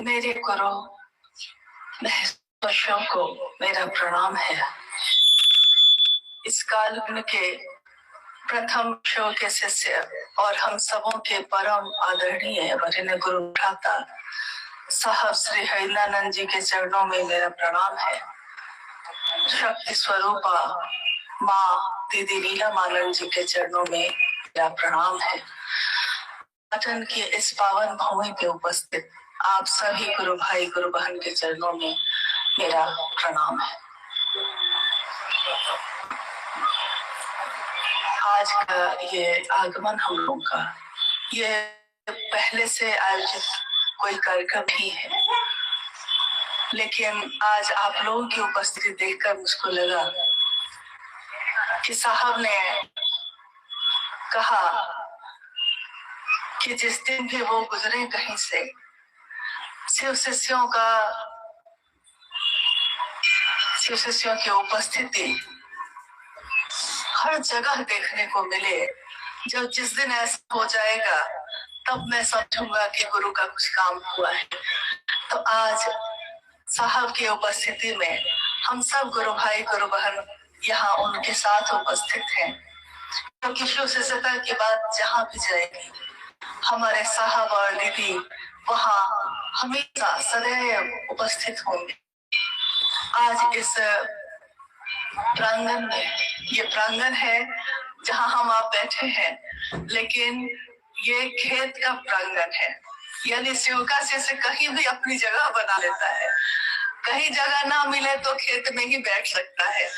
मेरे गुरु महेश्वर को मेरा प्रणाम है। इस काल के प्रथम शो के शिष्य और हम सबों के परम आदरणीय वरिष्ठ गुरु भ्राता साहब श्री हरिनानंद जी के चरणों में मेरा प्रणाम है। शक्ति स्वरूपा माँ दीदी लीलामानंद जी के चरणों में मेरा प्रणाम है। पाटन की इस पावन भूमि पे उपस्थित आप सभी गुरु भाई गुरु बहन के चरणों में मेरा प्रणाम है। आज का ये आगमन हम लोगों का ये पहले से आयोजित कोई कार्यक्रम नहीं है, लेकिन आज आप लोगों की उपस्थिति देखकर मुझको लगा कि साहब ने कहा कि जिस दिन भी वो गुजरे कहीं से शिव शिष्यों की उपस्थिति हर जगह देखने को मिले। जब जिस दिन ऐसा हो जाएगा तब मैं समझूंगा कि गुरु का कुछ काम हुआ है। तो आज साहब की उपस्थिति में हम सब गुरु भाई गुरु बहन यहाँ उनके साथ उपस्थित हैं, क्योंकि शिव शिष्यता की बात जहाँ भी जाएगी हमारे साहब और दीदी वहाँ हमेशा सदैव उपस्थित होंगे। आज इस प्रांगण में, ये प्रांगण है जहाँ हम आप बैठे हैं, लेकिन ये खेत का प्रांगण है। यानी शिव का शिष्य कहीं भी अपनी जगह बना लेता है, कहीं जगह ना मिले तो खेत में ही बैठ सकता है।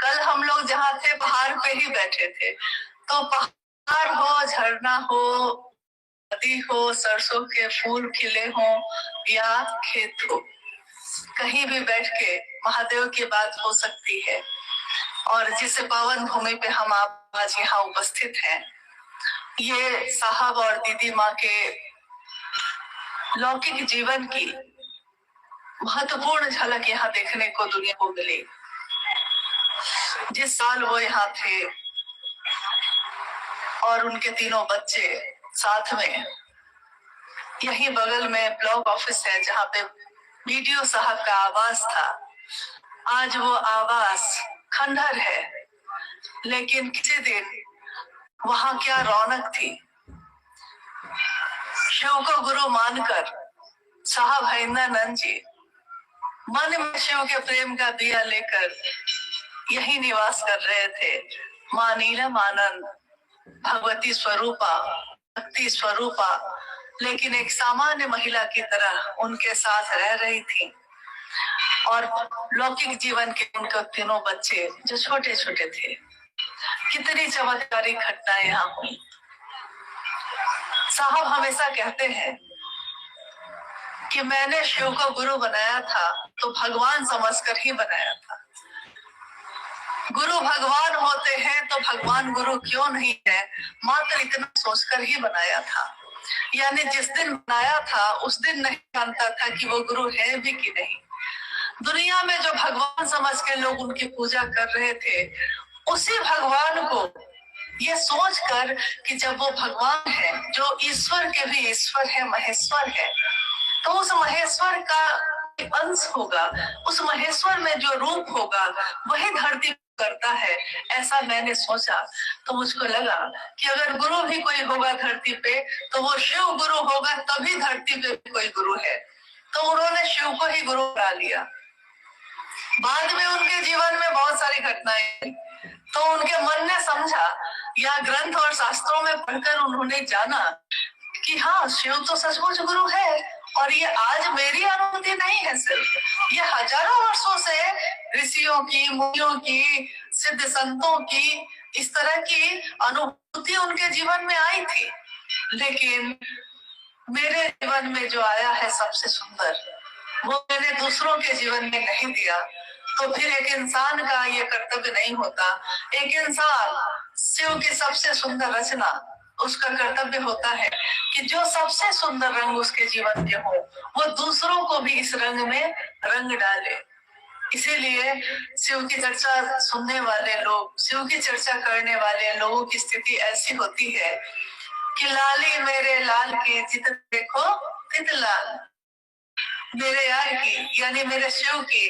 कल हम लोग जहाँ थे पहाड़ पे ही बैठे थे, तो पहाड़ हो, झरना हो, नदी हो, सरसों के फूल खिले हो या खेत हो, कहीं भी बैठ के महादेव की बात हो सकती है। और जिस पावन भूमि पे हम आप आज यहाँ उपस्थित हैं, ये साहब और दीदी माँ के लौकिक जीवन की महत्वपूर्ण झलक यहाँ देखने को दुनिया को मिली। जिस साल वो यहाँ थे और उनके तीनों बच्चे साथ में, यही बगल में ब्लॉक ऑफिस है जहाँ पे बीडीओ साहब का आवास था। आज वो आवास खंडहर है, लेकिन किसी दिन वहां क्या रौनक थी। शिव को गुरु मानकर साहब हरिनानंद जी मन में शिव के प्रेम का दिया लेकर यही निवास कर रहे थे। माँ नीलमानंद भगवती स्वरूपा, भक्ति स्वरूपा, लेकिन एक सामान्य महिला की तरह उनके साथ रह रही थी। और लौकिक जीवन के उनके तीनों बच्चे जो छोटे छोटे थे, कितनी चमत्कारिक घटनाएं यहाँ हुई। साहब हमेशा कहते हैं कि मैंने शिव को गुरु बनाया था तो भगवान समझकर ही बनाया था। गुरु भगवान होते हैं तो भगवान गुरु क्यों नहीं है, मात्र इतना सोचकर ही बनाया था। यानी जिस दिन बनाया था उस दिन नहीं जानता था कि वो गुरु है भी कि नहीं। दुनिया में जो भगवान समझ के लोग उनकी पूजा कर रहे थे, उसी भगवान को ये सोचकर कि जब वो भगवान है जो ईश्वर के भी ईश्वर है, महेश्वर है, तो उस महेश्वर का अंश होगा, उस महेश्वर में जो रूप होगा वही धरती करता है। ऐसा मैंने सोचा तो मुझको लगा कि अगर गुरु भी कोई होगा धरती पे तो वो शिव गुरु होगा, तभी धरती पे कोई गुरु है। तो उन्होंने शिव को ही गुरु बना लिया। बाद में उनके जीवन में बहुत सारी घटनाएं, तो उनके मन ने समझा या ग्रंथ और शास्त्रों में पढ़कर उन्होंने जाना कि हाँ, शिव तो सचमुच गुरु है। और ये आज मेरी अनुभूति नहीं है, सिर्फ ये हजारों वर्षों से ऋषियों की, मुनियों की, सिद्ध संतों की इस तरह की अनुभूति उनके जीवन में आई थी। लेकिन मेरे जीवन में जो आया है सबसे सुंदर, वो मैंने दूसरों के जीवन में नहीं दिया। तो फिर एक इंसान का ये कर्तव्य नहीं होता। एक इंसान शिव की सबसे सुंदर रचना, उसका कर्तव्य होता है कि जो सबसे सुंदर रंग उसके जीवन के हो, वो दूसरों को भी इस रंग में रंग डाले। इसीलिए शिव की चर्चा सुनने वाले लोग, शिव की चर्चा करने वाले लोगों की स्थिति ऐसी होती है कि लाली मेरे लाल की जित देखो तित लाल। मेरे यार की यानी मेरे शिव की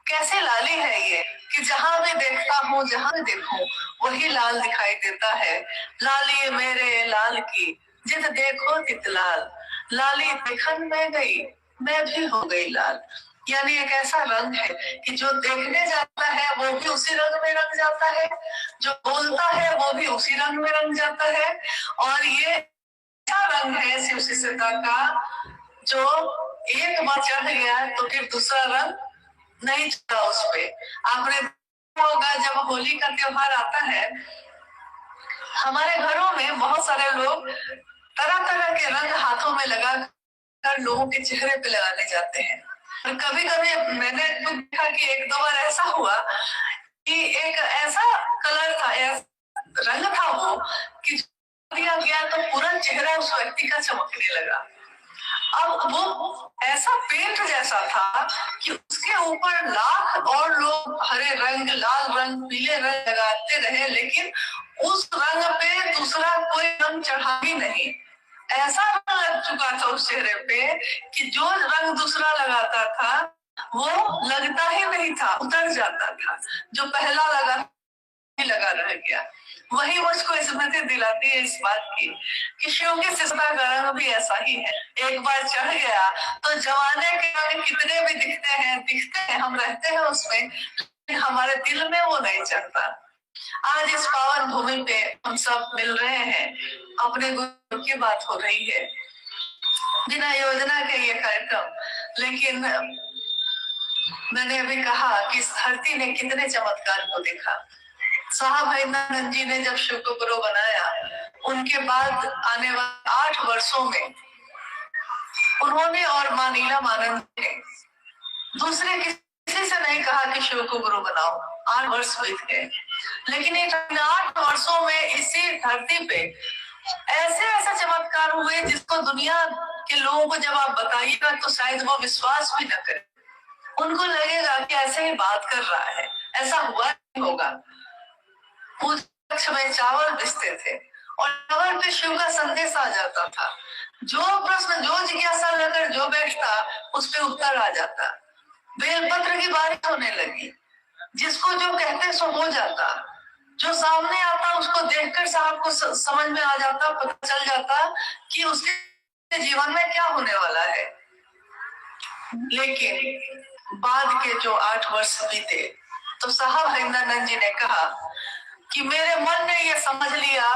कैसे लाली है ये कि जहां भी देखता हूँ, जहां भी देखूं वही लाल दिखाई देता है। लाली मेरे लाल की जित देखो तित लाल, लाली देखन में गई मैं भी हो गई लाल। यानी एक ऐसा रंग है कि जो देखने जाता है वो भी उसी रंग में रंग जाता है, जो बोलता है वो भी उसी रंग में रंग जाता है। और ये ऐसा रंग है शिव शिष्यता का जो एक बार चढ़ गया तो फिर दूसरा रंग नहीं चढ़ा उस पे। आपने देखा होगा जब होली का त्योहार आता है, हमारे घरों में बहुत सारे लोग तरह तरह के रंग हाथों में लगा कर लोगों के चेहरे पे लगाने जाते हैं। और कभी कभी मैंने खुद देखा कि एक दो बार ऐसा हुआ कि एक ऐसा कलर था, ऐसा रंग था वो कि दिया गया तो पूरा चेहरा उस व्यक्ति का चमकने लगा। अब वो ऐसा पेंट जैसा था कि उसके ऊपर लाख और लोग हरे रंग, लाल रंग, पीले रंग लगाते रहे, लेकिन उस रंग पे दूसरा कोई रंग चढ़ा ही नहीं। ऐसा रंग लग चुका था उस चेहरे पे कि जो रंग दूसरा लगाता था वो लगता ही नहीं था, उतर जाता था। जो पहला लगा रह गया। वही मुझको स्मृति दिलाती है इस बात की कि शिव की शिष्यता का रंग भी ऐसा ही है। एक बार चढ़ गया तो जमाने के रंग कितने भी दिखते हैं, हम रहते हैं उसमें, लेकिन हमारे दिल में वो नहीं चढ़ता। आज इस पावन भूमि पे हम सब मिल रहे हैं, अपने गुरु की बात हो रही है, बिना योजना के ये कार्यक्रम। लेकिन मैंने अभी कहा कि इस धरती ने कितने चमत्कार को देखा। साहब हरिनानंद जी ने जब शिव को गुरु बनाया, उनके बाद आने वाले 8 वर्षों में उन्होंने और मां नीलम ने दूसरे किसी से नहीं कहा कि शिव को गुरु बनाओ। 8 वर्ष बीत गए, लेकिन इन 8 वर्षों में इसी धरती पे ऐसे ऐसे चमत्कार हुए जिसको दुनिया के लोगों को जब आप बताइएगा तो शायद वो विश्वास भी न करे। उनको लगेगा कि ऐसे ही बात कर रहा है, ऐसा हुआ नहीं होगा। पूजा में चावल बेचते थे और चावल पे शिव का संदेश आ जाता था। जो प्रश्न, जो जिज्ञासा लेकर जो बैठता उस पे उत्तर आ जाता। बेलपत्र की बारिश होने लगी, जिसको जो कहते सो हो जाता। जो सामने आता उसको देखकर साहब को समझ में आ जाता, पता चल जाता कि उसके जीवन में क्या होने वाला है। लेकिन बाद के जो 8 वर्ष बीते तो साहब हरिनानंद जी ने कहा कि मेरे मन ने यह समझ लिया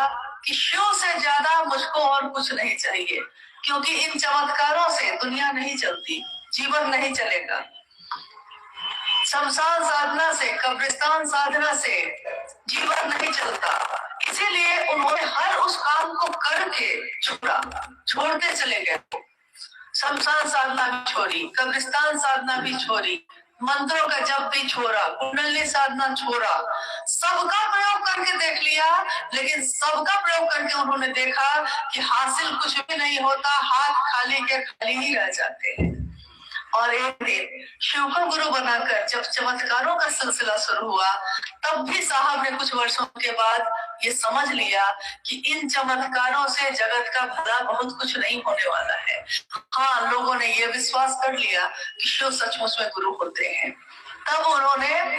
कि शिव से ज्यादा मुझको और कुछ नहीं चाहिए, क्योंकि इन चमत्कारों से दुनिया नहीं चलती, जीवन नहीं चलेगा। शमशान साधना से, कब्रिस्तान साधना से जीवन नहीं चलता। इसीलिए उन्होंने हर उस काम को करके छोड़ते चले गए। शमशान साधना भी छोड़ी, कब्रिस्तान साधना भी छोड़ी, मंत्रों का जप भी छोड़ा, कुंडली साधना छोड़ा, सबका प्रयोग करके देख लिया। लेकिन सबका प्रयोग करके उन्होंने देखा कि हासिल कुछ भी नहीं होता, हाथ खाली के खाली ही रह जाते हैं। और एक दिन शिव को गुरु बनाकर जब चमत्कारों का सिलसिला शुरू हुआ, तब भी साहब ने कुछ वर्षों के बाद ये समझ लिया कि इन चमत्कारों से जगत का भला बहुत कुछ नहीं होने वाला है। हाँ, लोगों ने ये विश्वास कर लिया कि शिव सचमुच में गुरु होते हैं। तब उन्होंने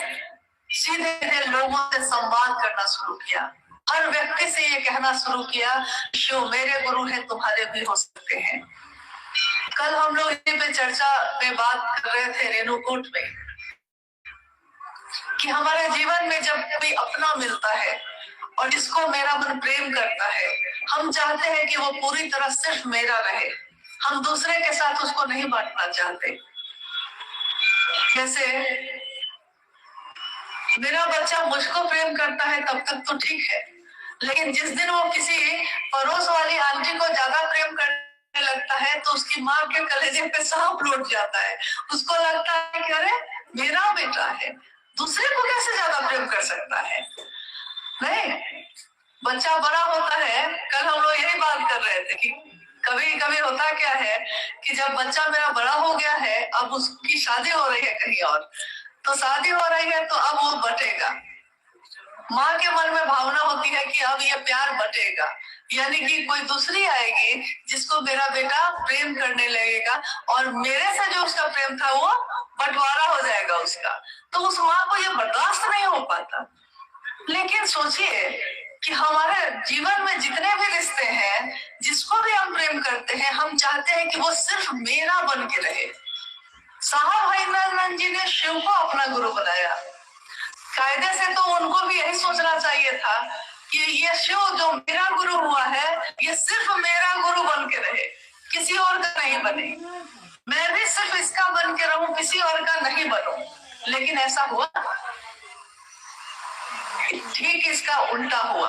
सीधे लोगों से संवाद करना शुरू किया, हर व्यक्ति से ये कहना शुरू किया, शिव मेरे गुरु हैं, तुम्हारे भी हो सकते हैं। कल हम लोग इसी पे चर्चा में बात कर रहे थे रेणुकूट में कि हमारे जीवन में जब कोई अपना मिलता है और जिसको मेरा मन प्रेम करता है, हम चाहते हैं कि वो पूरी तरह सिर्फ मेरा रहे, हम दूसरे के साथ उसको नहीं बांटना चाहते। जैसे मेरा बच्चा मुझको प्रेम करता है तब तक तो ठीक है, लेकिन जिस दिन वो किसी पड़ोस वाली आंटी को ज्यादा प्रेम करने लगता है तो उसकी माँ के कलेजे पे सांप लौट जाता है। उसको लगता है कि अरे मेरा बेटा है, दूसरे को कैसे ज्यादा प्रेम कर सकता है। नहीं, बच्चा बड़ा होता है। कल हम लोग यही बात कर रहे थे कि कभी कभी होता क्या है कि जब बच्चा मेरा बड़ा हो गया है, अब उसकी शादी हो रही है कहीं और, तो शादी हो रही है तो अब वो बटेगा, माँ के मन में भावना होती है कि अब ये प्यार बटेगा, यानी कि कोई दूसरी आएगी जिसको मेरा बेटा प्रेम करने लगेगा और मेरे से जो उसका प्रेम था वो बंटवारा हो जाएगा उसका। तो उस माँ को ये बर्दाश्त नहीं हो पाता। लेकिन सोचिए कि हमारे जीवन में जितने भी रिश्ते हैं, जिसको भी हम प्रेम करते हैं, हम चाहते हैं कि वो सिर्फ मेरा बन के रहे। साहब हरिनानंद जी ने शिव को अपना गुरु बनाया। कायदे से तो उनको भी यही सोचना चाहिए था कि ये शिव जो मेरा गुरु हुआ है, ये सिर्फ मेरा गुरु बन के रहे, किसी और का नहीं बने। मैं भी सिर्फ इसका बन के रहूं, किसी और का नहीं बनूं। लेकिन ऐसा हुआ? ठीक इसका उल्टा हुआ।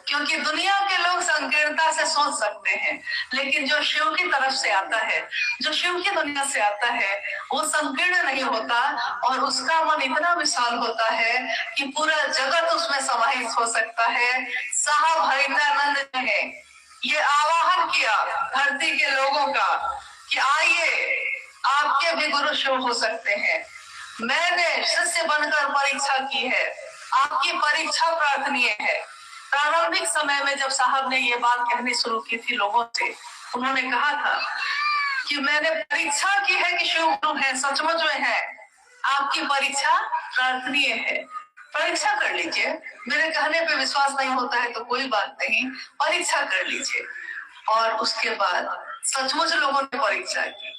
क्योंकि दुनिया के लोग संकीर्णता से सोच सकते हैं, लेकिन जो शिव की तरफ से आता है, जो शिव की दुनिया से आता है, वो संकीर्ण नहीं होता और उसका मन इतना विशाल होता है कि पूरा जगत उसमें समाहित हो सकता है। साहब हरिनानंद ने ये आवाहन किया धरती के लोगों का कि आइए, आपके भी गुरु शिव हो सकते हैं। मैंने शिष्य बनकर परीक्षा की है, आपकी परीक्षा प्रार्थनीय है। प्रारंभिक समय में जब साहब ने ये बात कहनी शुरू की थी लोगों से, उन्होंने कहा था कि मैंने परीक्षा की है कि शिव गुरु है, सचमुच में है, आपकी परीक्षा प्रार्थनीय है, परीक्षा कर लीजिए। मेरे कहने पे विश्वास नहीं होता है तो कोई बात नहीं, परीक्षा कर लीजिए। और उसके बाद सचमुच लोगों ने परीक्षा की,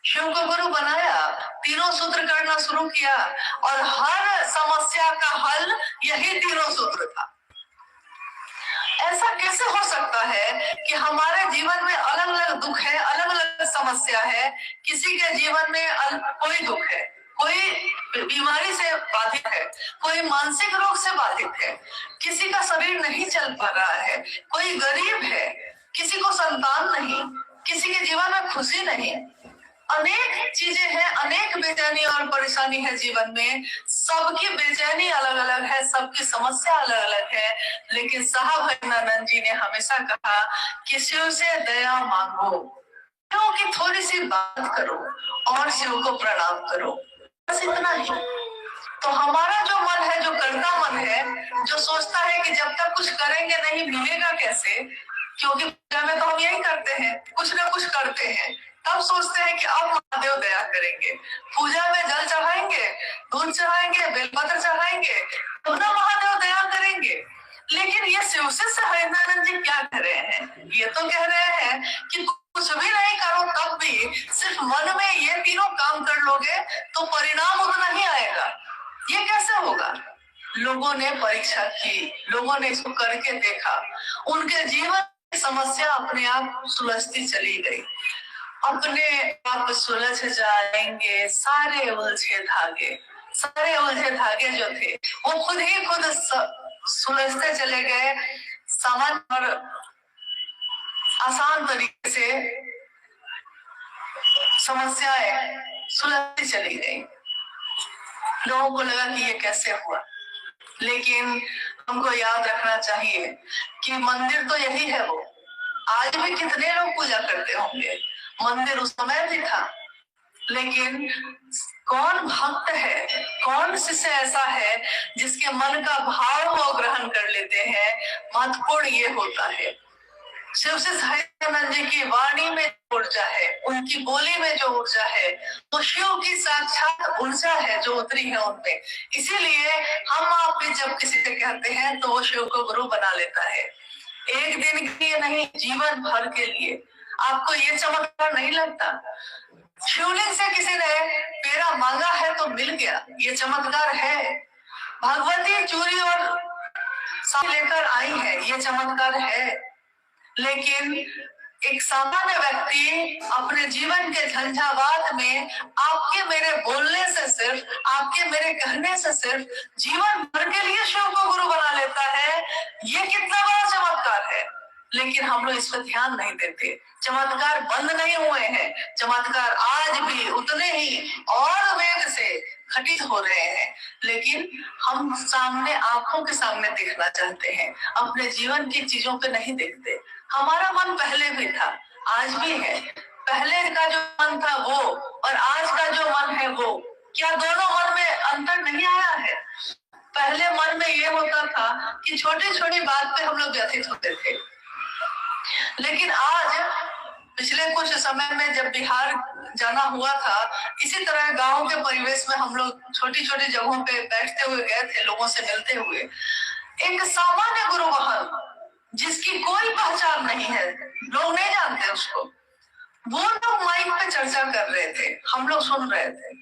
शिव को गुरु बनाया, तीनों सूत्र करना शुरू किया और हर समस्या का हल यही तीनों सूत्र था। ऐसा कैसे हो सकता है कि हमारे जीवन में अलग अलग दुख है, अलग अलग समस्या है। किसी के जीवन में कोई दुख है, कोई बीमारी से बाधित है, कोई मानसिक रोग से बाधित है, किसी का शरीर नहीं चल पा रहा है, कोई गरीब है, किसी को संतान नहीं, किसी के जीवन में खुशी नहीं। अनेक चीजें हैं, अनेक बेचैनी और परेशानी है जीवन में। सबकी बेचैनी अलग अलग है, सबकी समस्या अलग अलग है। लेकिन साहब हरिनानंद जी ने हमेशा कहा कि शिव से दया मांगो, शिव की थोड़ी सी बात करो और शिव को प्रणाम करो, बस इतना ही। तो हमारा जो मन है, जो करता मन है, जो सोचता है कि जब तक कुछ करेंगे नहीं मिलेगा कैसे, क्योंकि पूजा में तो हम यही करते हैं, कुछ ना कुछ करते हैं, तब सोचते हैं कि अब महादेव दया करेंगे। पूजा में जल चढ़ाएंगे, दूध चढ़ाएंगे, बेलपत्र चढ़ाएंगे, तो ना महादेव दया करेंगे। लेकिन ये शिव से हरिनानंद जी क्या कह रहे हैं? ये तो कह रहे हैं कि कुछ भी नहीं करो तब भी सिर्फ मन में ये तीनों काम कर लोगे तो परिणाम उतना ही आएगा। ये कैसे होगा? लोगों ने परीक्षा की, लोगों ने इसको करके देखा, उनके जीवन की समस्या अपने आप सुलझती चली गई, अपने आप सुलझ जाएंगे। सारे उलझे धागे जो थे वो खुद ही खुद सुलझते चले गए। सामान्य और आसान तरीके से समस्याएं सुलझती चली गई। लोगों को लगा कि ये कैसे हुआ, लेकिन हमको याद रखना चाहिए कि मंदिर तो यही है। वो आज भी कितने लोग पूजा करते होंगे, मंदिर उस समय भी था, लेकिन कौन भक्त है, कौन शिष्य ऐसा है जिसके मन का भाव वो ग्रहण कर लेते हैं? महत्वपूर्ण ये होता है। शिव से हरिनानंद जी की वाणी में ऊर्जा है, उनकी बोली में जो ऊर्जा है, वो शिव की साक्षात ऊर्जा है जो उतरी है उनमें। इसीलिए हम आप भी जब किसी से कहते हैं तो वो शिव को गुरु बना लेता है। एक दिन के लिए नहीं, जीवन भर के लिए। आपको ये चमत्कार नहीं लगता? शिवलिंग से किसी ने पेड़ा मांगा है तो मिल गया, ये चमत्कार है। भगवती चूरी और लेकर आई है, ये चमत्कार है। लेकिन एक सामान्य व्यक्ति अपने जीवन के झंझावात में आपके मेरे बोलने से, सिर्फ आपके मेरे कहने से सिर्फ जीवन भर के लिए शिव को गुरु बना लेता है। ये कितना बड़ा चमत्कार है। लेकिन हम लोग इस पर ध्यान नहीं देते। चमत्कार बंद नहीं हुए हैं, चमत्कार आज भी उतने ही और वेग से घटित हो रहे हैं। लेकिन हम सामने, आंखों के सामने देखना चाहते हैं, अपने जीवन की चीजों पे नहीं देखते। हमारा मन पहले भी था, आज भी है। पहले का जो मन था वो और आज का जो मन है वो, क्या दोनों मन में अंतर नहीं आया है? पहले मन में ये होता था कि छोटी छोटी बात पे हम लोग व्यथित होते थे, लेकिन आज पिछले कुछ समय में जब बिहार जाना हुआ था, इसी तरह गांव के परिवेश में हम लोग छोटी छोटी जगहों पे बैठते हुए गए थे, लोगों से मिलते हुए। एक सामान्य गुरु महान जिसकी कोई पहचान नहीं है, लोग नहीं जानते उसको, वो लोग माइक पे चर्चा कर रहे थे, हम लोग सुन रहे थे।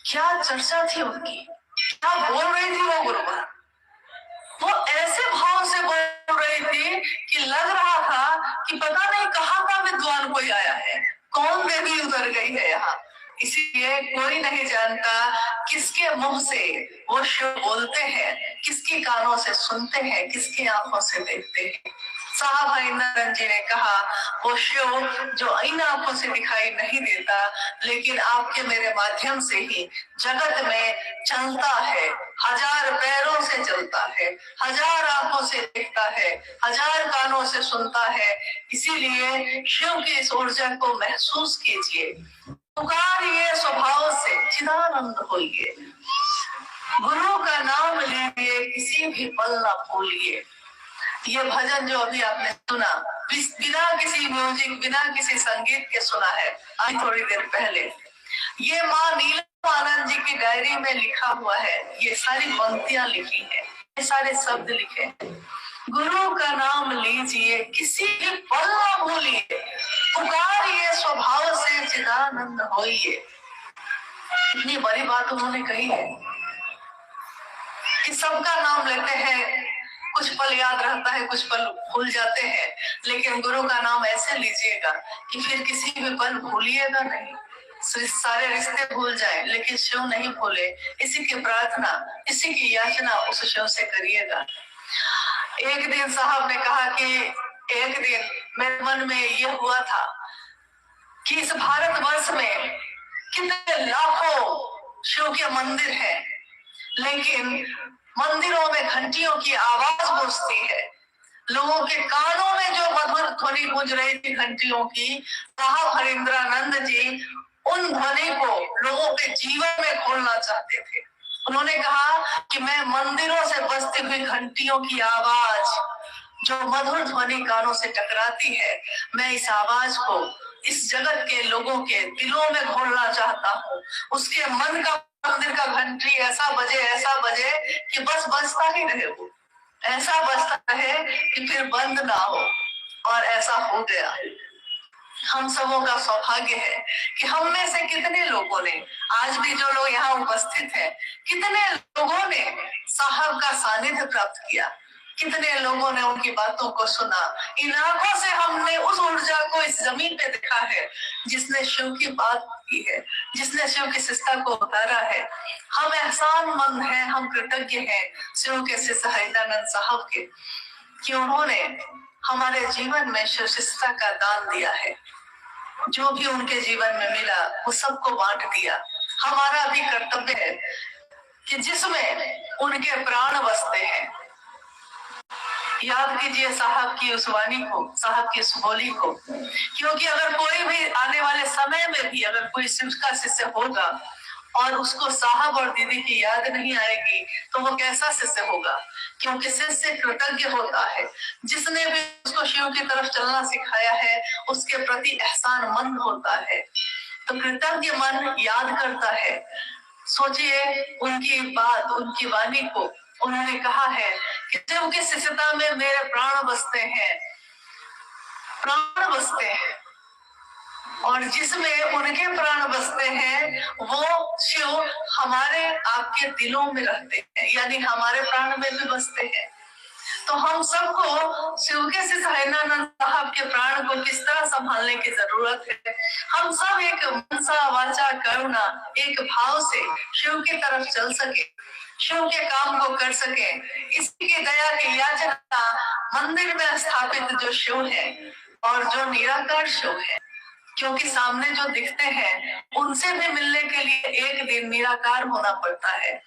क्या चर्चा थी उनकी, क्या बोल रही थी वो गुरु महान। वो ऐसे भाव से बोल रही थी कि लग रहा था कि पता नहीं कहाँ का विद्वान कोई आया है, कौन देवी उतर गई है यहाँ। इसीलिए कोई नहीं जानता किसके मुंह से वो शिव बोलते हैं, किसकी कानों से सुनते हैं, किसकी आंखों से देखते हैं। साहब हरिंदर जी ने कहा, वो शिव जो इन आंखों से दिखाई नहीं देता, लेकिन आपके मेरे माध्यम से ही जगत में चलता है, हजार पैरों से चलता है, हजार आंखों से देखता है, हजार कानों से सुनता है। इसीलिए शिव की इस ऊर्जा को महसूस कीजिए, पुकारिए स्वभाव से, चिदानंद होइए, गुरु का नाम लीजिए, किसी भी पल न भूलिए। ये भजन जो अभी आपने सुना, बिना किसी म्यूजिक, बिना किसी संगीत के सुना है अभी थोड़ी देर पहले। ये माँ नीलम आनंद जी की डायरी में लिखा हुआ है, ये सारी पंक्तियां लिखी है, ये सारे शब्द लिखे हैं। गुरु का नाम लीजिए, किसी भी पल न भूलिए, पुकारिए स्वभाव से, चिदानंद होइए। इतनी बड़ी बात उन्होंने कही है कि सबका नाम लेते हैं, कुछ पल याद रहता है, कुछ पल भूल जाते हैं, लेकिन गुरु का नाम ऐसे लीजिएगा कि फिर किसी भी पल भूलिएगा नहीं। सारे रिश्ते भूल जाए लेकिन शिव नहीं भूले, इसी की प्रार्थना, इसी की याचना उस शिव से करिएगा। एक दिन साहब ने कहा कि एक दिन मेरे मन में यह हुआ था कि इस भारतवर्ष में कितने लाखों शिव के मंदिर हैं, लेकिन मंदिरों में घंटियों की आवाज गूंजती है, लोगों के कानों में जो मधुर ध्वनि गूंज रही थी घंटियों की, साहब हरिंद्रानंद जी उन ध्वनि को लोगों के जीवन में खोलना चाहते थे। उन्होंने कहा कि मैं मंदिरों से बजती हुई घंटियों की आवाज, जो मधुर ध्वनि कानों से टकराती है, मैं इस आवाज को इस जगत के लोगों के दिलों में घोलना चाहता हूँ। उसके मन का मंदिर का घंटी ऐसा बजे कि बस बजता ही रहे, वो ऐसा बजता रहे कि फिर बंद ना हो। और ऐसा हो गया। हम सबों का सौभाग्य है कि हम में से कितने लोगों ने, आज भी जो लोग यहाँ उपस्थित हैं, कितने लोगों ने साहब का सानिध्य प्राप्त किया, कितने लोगों ने उनकी बातों को सुना। इन आंखों से हमने उस ऊर्जा को इस जमीन पे देखा है जिसने शिव की बात की है, जिसने शिव की शिष्टता को उतारा है। हम एहसानमंद हैं, हम कृतज्ञ हैं शिव के शिष्य हरिदानंद साहब के, कि उन्होंने हमारे जीवन में शिव शिष्टता का दान दिया है। जो भी उनके जीवन में मिला वो सबको बांट दिया। हमारा भी कर्तव्य है कि जिसमें उनके प्राण बसते हैं, याद कीजिए साहब की उस वाणी को, साहब की उस बोली को, क्योंकि अगर कोई भी आने वाले समय में भी अगर कोई शिव का शिष्य होगा और उसको साहब और दीदी की याद नहीं आएगी तो वो कैसा शिष्य होगा। क्योंकि शिष्य कृतज्ञ होता है, जिसने भी उसको शिव की तरफ चलना सिखाया है उसके प्रति एहसानमंद होता है, तो कृतज्ञ मन याद करता है। सोचिए उनकी बात, उनकी वाणी को, उन्होंने कहा है कि शिव की शिष्यता में मेरे प्राण बसते हैं, प्राण बसते हैं, और जिसमें उनके प्राण बसते हैं वो शिव हमारे आपके दिलों में रहते हैं, यानी हमारे प्राण में भी बसते हैं। तो हम सबको शिव के शिष्य हरिदानंद साहब के प्राण को किस तरह संभालने की जरूरत है। हम सब एक मनसा वाचा करुणा, एक भाव से शिव की तरफ चल सके, शिव के काम को कर सके। इसी की दया की याचना मंदिर में स्थापित जो शिव है और जो निराकार शिव है, क्योंकि सामने जो दिखते हैं उनसे भी मिलने के लिए एक दिन निराकार होना पड़ता है।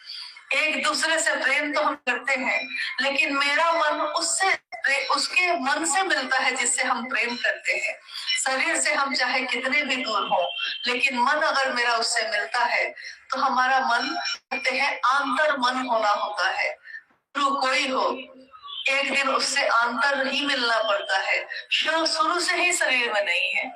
एक दूसरे से प्रेम तो हम करते हैं, लेकिन मेरा मन उससे, उसके मन से मिलता है जिससे हम प्रेम करते हैं। शरीर से हम चाहे कितने भी दूर हो, लेकिन मन अगर मेरा उससे मिलता है तो हमारा मन, कहते हैं आंतर मन होना होता है। गुरु कोई हो, एक दिन उससे आंतर ही मिलना पड़ता है। शुरू से ही शरीर में नहीं है,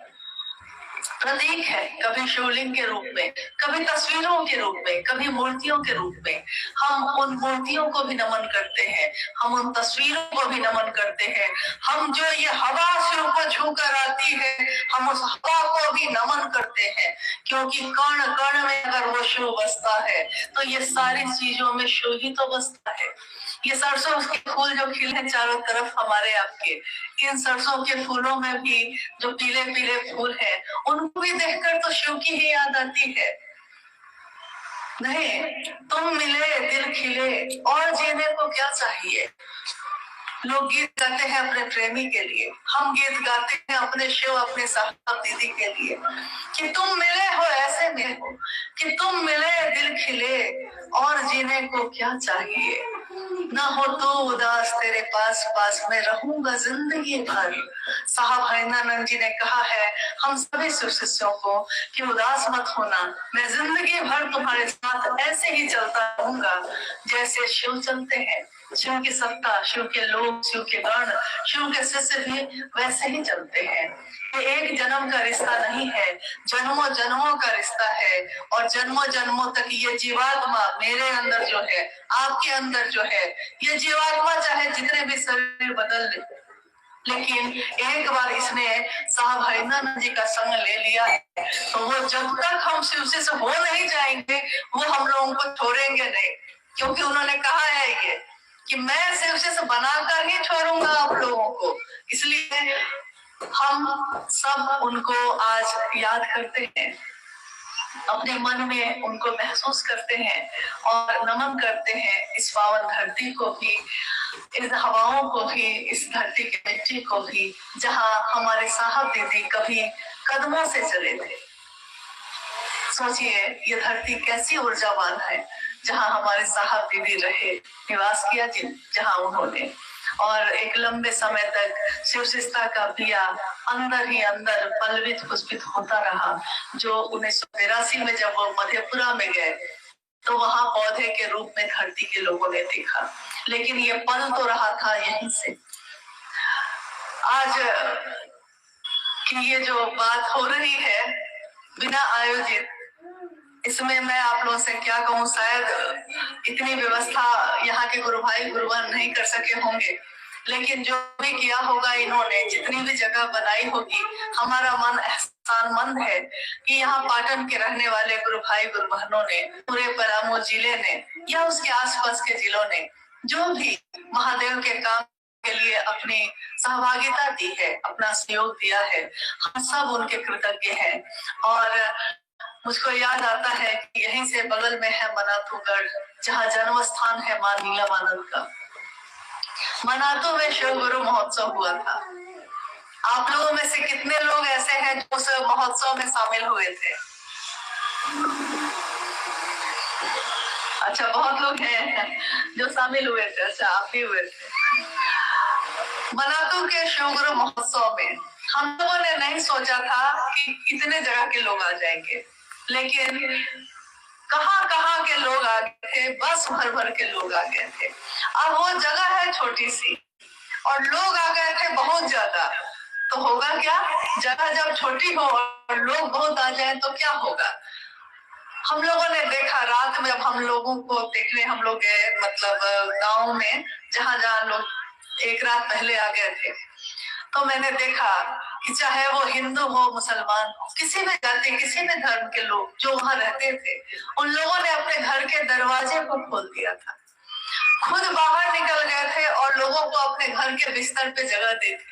प्रतीक है, कभी शिवलिंग के रूप में, कभी तस्वीरों के रूप में, कभी मूर्तियों के रूप में। हम उन मूर्तियों को भी नमन करते हैं, हम उन तस्वीरों को भी नमन करते हैं। हम जो ये हवा से ऊपर छूकर आती है, हम उस हवा को भी नमन करते हैं, क्योंकि कण कण में अगर वो शिव बसता है तो ये सारी चीजों में शिव ही तो बसता है। ये सरसों के फूल जो खिले हैं चारों तरफ हमारे आपके, इन सरसों के फूलों में भी जो पीले पीले फूल हैं, उनको भी देखकर तो शिव की ही याद आती है। नहीं, तुम मिले दिल खिले और जीने को क्या चाहिए। लोग गीत गाते हैं अपने प्रेमी के लिए, हम गीत गाते हैं अपने शिव, अपने साहब दीदी के लिए, कि तुम मिले हो ऐसे मिले हो, कि तुम मिले दिल खिले और जीने को क्या चाहिए। ना हो तो उदास तेरे पास पास में रहूंगा जिंदगी भर। साहब हरिनानंद जी ने कहा है हम सभी शिव शिष्यों को कि उदास मत होना, मैं जिंदगी भर तुम्हारे साथ ऐसे ही चलता रहूंगा जैसे शिव चलते हैं। शिव की सत्ता, शिव के लोग, शिव के गण, शिव के शिष्य भी वैसे ही चलते हैं। ये एक जन्म का रिश्ता नहीं है, जन्मों जन्मों का रिश्ता है, और जन्मों जन्मों तक ये जीवात्मा मेरे अंदर जो है, आपके अंदर जो है, ये जीवात्मा चाहे जितने भी शरीर बदल ले, लेकिन एक बार इसने साहब हरिनानंद जी का संग ले लिया है तो वो जब तक हम शिव से हो नहीं जाएंगे वो हम लोगों को छोड़ेंगे नहीं, क्योंकि उन्होंने कहा है ये कि मैं शिव से बनाकर ही छोड़ूंगा आप लोगों को। इसलिए हम सब उनको आज याद करते हैं, अपने मन में उनको महसूस करते हैं और नमन करते हैं इस पावन धरती को भी, इस हवाओं को भी, इस धरती की मिट्टी को भी, जहाँ हमारे साहब दीदी कभी कदमों से चले थे। सोचिए ये धरती कैसी ऊर्जावान है, जहाँ हमारे साहब दीदी रहे, निवास किया जहाँ उन्होंने, और एक लंबे समय तक शिव शिष्टा का दिया अंदर ही अंदर पल्लवित पुष्पित होता रहा। जो 1983 में जब वो मधेपुरा में गए तो वहां पौधे के रूप में धरती के लोगों ने देखा, लेकिन ये पल तो रहा था यहीं से। आज की ये जो बात हो रही है बिना आयोजित, इसमें मैं आप लोगों से क्या कहूँ, शायद इतनी व्यवस्था यहाँ के गुरु भाई गुरु बहन नहीं कर सके होंगे, लेकिन जो भी किया होगा इन्होंने, जितनी भी जगह बनाई होगी, हमारा मन एहसानमंद है कि यहाँ पाटन के रहने वाले गुरु भाई गुरु बहनों ने, पूरे पलामू जिले ने या उसके आसपास के जिलों ने जो भी महादेव के काम के लिए अपनी सहभागिता दी है, अपना सहयोग दिया है, हम सब उनके कृतज्ञ हैं। और मुझको याद आता है कि यहीं से बगल में है मनातूगढ़, जहाँ जन्म स्थान है मां नीलमानंद का। मनातू में शिव गुरु महोत्सव हुआ था। आप लोगों में से कितने लोग ऐसे हैं जो उस महोत्सव में शामिल हुए थे? अच्छा, बहुत लोग हैं जो शामिल हुए थे। अच्छा, आप भी हुए थे। मनातू के शिव गुरु महोत्सव में हम लोगों ने नहीं सोचा था कि इतने जगह के लोग आ जाएंगे, लेकिन कहाँ कहाँ के लोग आ गए थे, बस भर भर के लोग आ गए थे। अब वो जगह है छोटी सी और लोग आ गए थे बहुत ज्यादा, तो होगा क्या? जगह जब छोटी हो और लोग बहुत आ जाए तो क्या होगा? हम लोगों ने देखा रात में, अब हम लोगों को देखने हम लोग गए, मतलब गाँव में जहाँ जहाँ लोग एक रात पहले आ गए थे, तो मैंने देखा कि चाहे वो हिंदू हो, मुसलमान हो, किसी भी जाति, किसी भी धर्म के लोग जो वहां रहते थे, उन लोगों ने अपने घर के दरवाजे को खोल दिया था, खुद बाहर निकल गए थे और लोगों को अपने घर के बिस्तर पे जगह दी थी।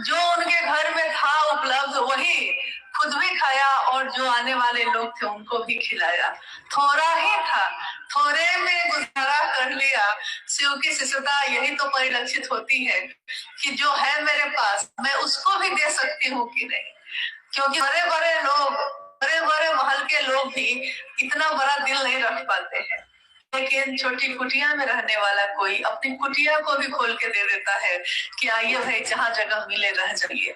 जो उनके घर में था उपलब्ध वही खुद भी खाया और जो आने वाले लोग थे उनको भी खिलाया। थोड़ा ही था, थोड़े में गुजारा कर लिया। शिव की शिष्यता यही तो परिलक्षित होती है कि जो है मेरे पास मैं उसको भी दे सकती हूँ कि नहीं, क्योंकि बड़े बड़े लोग, बड़े बड़े महल के लोग भी इतना बड़ा दिल नहीं रख पाते हैं, लेकिन छोटी कुटिया में रहने वाला कोई अपनी कुटिया को भी खोल के दे देता है कि आइए भाई, जहाँ जगह मिले रह जाइए।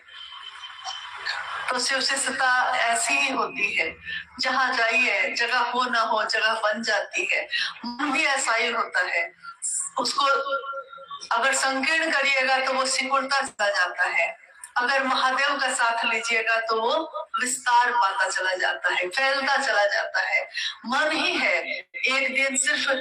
तो शिव शिष्यता ऐसी ही होती है, जहाँ जाइए जगह हो ना हो जगह बन जाती है। मन भी ऐसा ही होता है, उसको अगर संकीर्ण करिएगा तो वो सिकुड़ता चला जाता है, अगर महादेव का साथ लीजिएगा तो वो विस्तार पाता चला जाता है, फैलता चला जाता है। मन ही है, एक दिन सिर्फ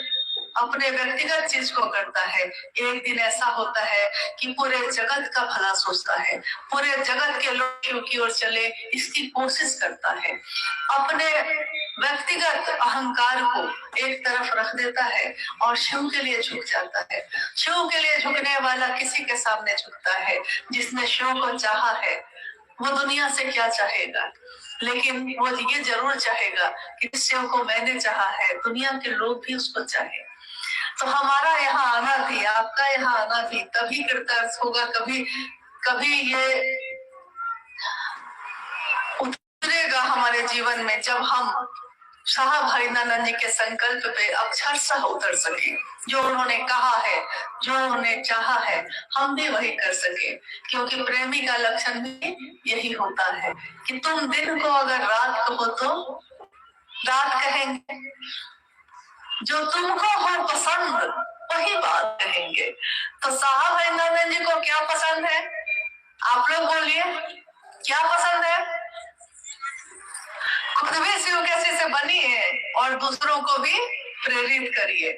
अपने व्यक्तिगत चीज को करता है, एक दिन ऐसा होता है कि पूरे जगत का भला सोचता है, पूरे जगत के लोग शिव की ओर चले इसकी कोशिश करता है, अपने व्यक्तिगत अहंकार को एक तरफ रख देता है और शिव के लिए झुक जाता है। शिव के लिए झुकने वाला किसी के सामने झुकता है। जिसने शिव को चाहा है वो दुनिया से क्या चाहेगा, लेकिन वो ये जरूर चाहेगा कि इस शिव को मैंने चाहा है, दुनिया के लोग भी उसको चाहे। तो हमारा यहाँ आना भी, आपका यहाँ आना भी तभी कृतार्थ होगा, कभी ये उतरेगा हमारे जीवन में जब हम साहब हरिनानंद जी के संकल्प पे अक्षरशः उतर सके। जो उन्होंने कहा है, जो उन्होंने चाहा है, हम भी वही कर सके। क्योंकि प्रेमी का लक्षण भी यही होता है कि तुम दिन को अगर रात कहो तो रात कहेंगे, जो तुमको हो पसंद वही बात कहेंगे। तो साहब हरिनानंद जी को क्या पसंद है, आप लोग बोलिए क्या पसंद है? खुद भी शिव कैसे से बनी है और दूसरों को भी प्रेरित करिए।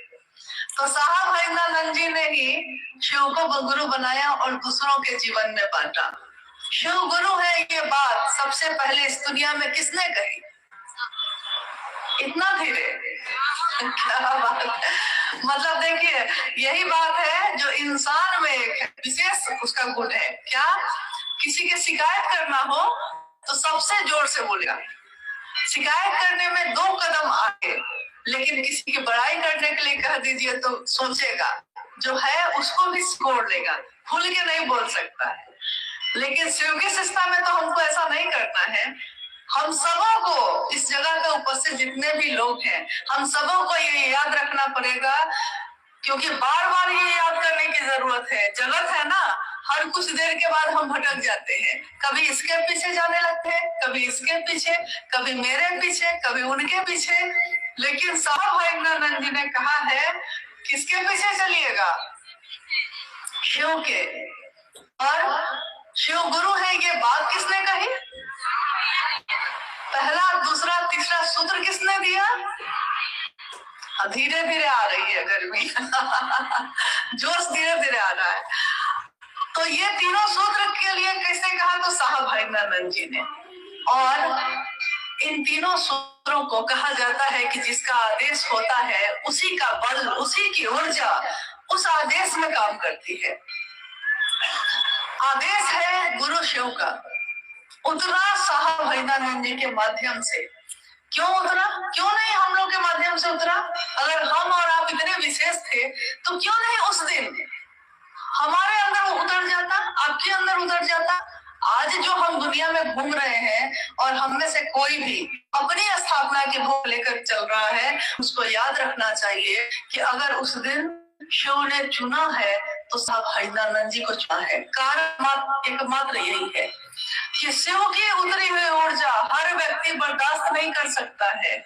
तो साहब हरिनानंद जी ने ही शिव को गुरु बनाया और दूसरों के जीवन में बांटा। शिव गुरु है ये बात सबसे पहले इस दुनिया में किसने कही? इतना धीरे क्या बात है। मतलब देखिए यही बात है जो इंसान में एक विशेष उसका गुण है। क्या? किसी की शिकायत करना हो तो सबसे जोर से बोलेगा, शिकायत करने में 2 कदम आगे, लेकिन किसी की बड़ाई करने के लिए कह दीजिए तो सोचेगा, जो है उसको भी सिकोड़ लेगा, खुल के नहीं बोल सकता है। लेकिन शिव की शिष्टता में तो हमको ऐसा नहीं करना है। हम सबों को, इस जगह के उपस्थित जितने भी लोग हैं, हम सबों को ये याद रखना पड़ेगा, क्योंकि बार बार ये याद करने की जरूरत है। जगत है ना, हर कुछ देर के बाद हम भटक जाते हैं, कभी इसके पीछे जाने लगते हैं, कभी इसके पीछे, कभी मेरे पीछे, कभी उनके पीछे। लेकिन साहब हरिनानंद जी ने कहा है किसके पीछे चलिएगा? शिव के। और शिव गुरु है ये बात किसने कही? पहला, दूसरा, तीसरा सूत्र किसने दिया? धीरे धीरे आ रही है गर्मी जोश धीरे धीरे आ रहा है। तो ये तीनों सूत्र के लिए किसने कहा? तो साहब हरिनानंद जी ने। और इन तीनों सूत्रों को कहा जाता है कि जिसका आदेश होता है उसी का बल, उसी की ऊर्जा उस आदेश में काम करती है। आदेश है गुरु शिव का, उतरा साहब हरिनानंद जी के माध्यम से। क्यों उतरा? क्यों नहीं हम लोग के माध्यम से उतरा? अगर हम और आप इतने विशेष थे तो क्यों नहीं उस दिन हमारे अंदर उतर जाता, आपके अंदर उतर जाता? आज जो हम दुनिया में घूम रहे हैं और हम में से कोई भी अपनी स्थापना की भूख लेकर चल रहा है, उसको याद रखना चाहिए कि अगर उस दिन शिव ने चुना है तो साहब हरिनानंद जी को चुना है। कारण एकमात्र यही है कि शिव की उतरी हुई ऊर्जा हर व्यक्ति बर्दाश्त नहीं कर सकता है।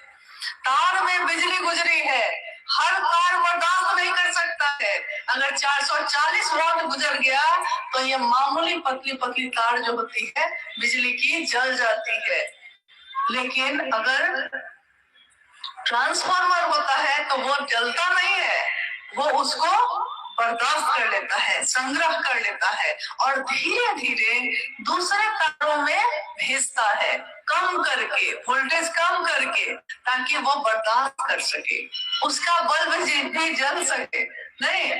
तार में बिजली गुजरी है, हर तार बर्दाश्त नहीं कर सकता है। अगर 440 वोल्ट गुजर गया तो ये मामूली पतली पतली तार जो होती है बिजली की जल जाती है। लेकिन अगर ट्रांसफार्मर होता है तो वो जलता नहीं है, वो उसको बर्दाश्त कर लेता है, संग्रह कर लेता है और धीरे धीरे दूसरे तारों में भेजता है, कम करके, वोल्टेज कम करके, ताकि वो बर्दाश्त कर सके, उसका बल्ब भी जल सके। नहीं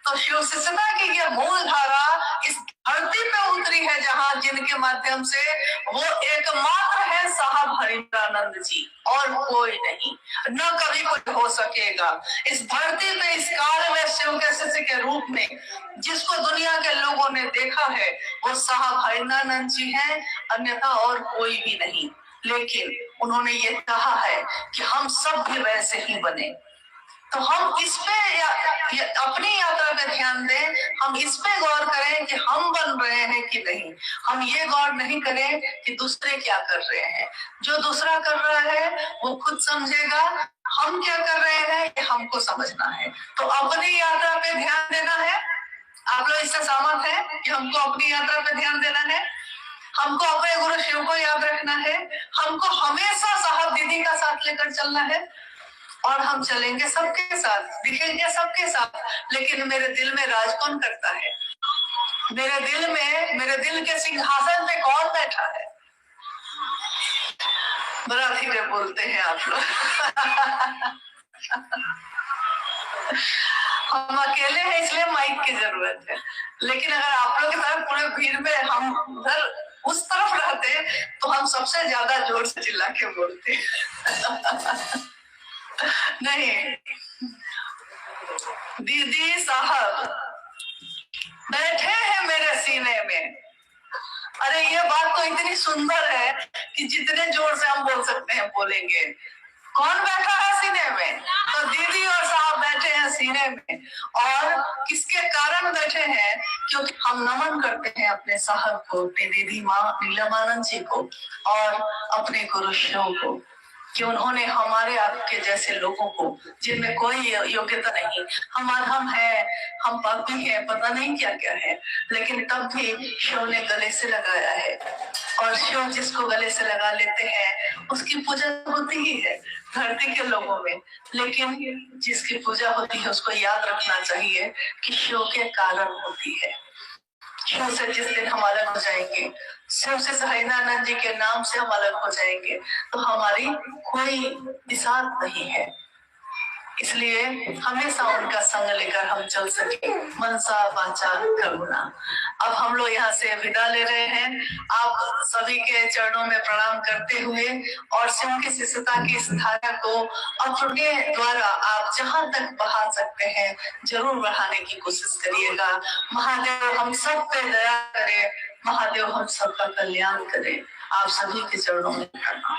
तो शिव शिष्यता की ये मूल धारा इस धरती पे उतरी है, जहां जिनके माध्यम से वो एकमात्र है साहब हरिनानंद जी और कोई नहीं, न कभी कोई हो सकेगा। इस धरती पे इस काल में शिव के शिष्य के रूप में जिसको दुनिया के लोगों ने देखा है वो साहब हरिनानंद जी हैं, अन्यथा और कोई भी नहीं। लेकिन उन्होंने ये कहा है कि हम सब भी वैसे ही बने। तो हम इस पे अपनी यात्रा पे ध्यान दें, हम इस पे गौर करें कि हम बन रहे हैं कि नहीं। हम ये गौर नहीं करें कि दूसरे क्या कर रहे हैं। जो दूसरा कर रहा है वो खुद समझेगा, हम क्या कर रहे हैं ये हमको समझना है। तो अपनी यात्रा पे ध्यान देना है। आप लोग इससे सहमत हैं कि हमको अपनी यात्रा पे ध्यान देना है, हमको अपने गुरु शिव को याद रखना है, हमको हमेशा साहब दीदी का साथ लेकर चलना है। और हम चलेंगे सबके साथ, दिखेंगे सबके साथ, लेकिन मेरे दिल में राज कौन करता है? मेरे दिल में, मेरे दिल के सिंहासन पे कौन बैठा है? बड़ा धीरे बोलते हैं आप लोग। हम अकेले हैं इसलिए माइक की जरूरत है, लेकिन अगर आप लोग की तरह पूरे भीड़ में हम उधर उस तरफ रहते तो हम सबसे ज्यादा जोर से चिल्ला के बोलते। नहीं, दीदी साहब बैठे हैं मेरे सीने में। अरे ये बात तो इतनी सुंदर है कि जितने जोर से हम बोल सकते हैं बोलेंगे। कौन बैठा है सीने में? तो दीदी और साहब बैठे हैं सीने में। और किसके कारण बैठे हैं? क्योंकि हम नमन करते हैं अपने साहब को, अपनी दीदी माँ नीलमानंद जी को और अपने गुरु शिव को, कि उन्होंने हमारे आपके जैसे लोगों को, जिनमें कोई योग्यता नहीं, हम हैं, हम पापी हैं, पता नहीं क्या क्या है, लेकिन तब भी शिव ने गले से लगाया है। और शिव जिसको गले से लगा लेते हैं उसकी पूजा होती ही है धरती के लोगों में, लेकिन जिसकी पूजा होती है उसको याद रखना चाहिए कि शिव के कारण होती है। शिव से जिस दिन हम अलग हो जाएंगे, शिव से सहजानंद जी के नाम से हम अलग हो जाएंगे, तो हमारी कोई दिशा नहीं है। इसलिए हमेशा उनका संग लेकर हम चल सके, मनसा वाचा करुणा। अब हम लोग यहाँ से विदा ले रहे हैं, आप सभी के चरणों में प्रणाम करते हुए और शिव की शिष्यता की इस धारा को अपने द्वारा आप जहाँ तक बढ़ा सकते हैं जरूर बढ़ाने की कोशिश करिएगा। महादेव हम सब पे दया करे, महादेव हम सबका कल्याण करे। आप सभी के चरणों में प्रणाम।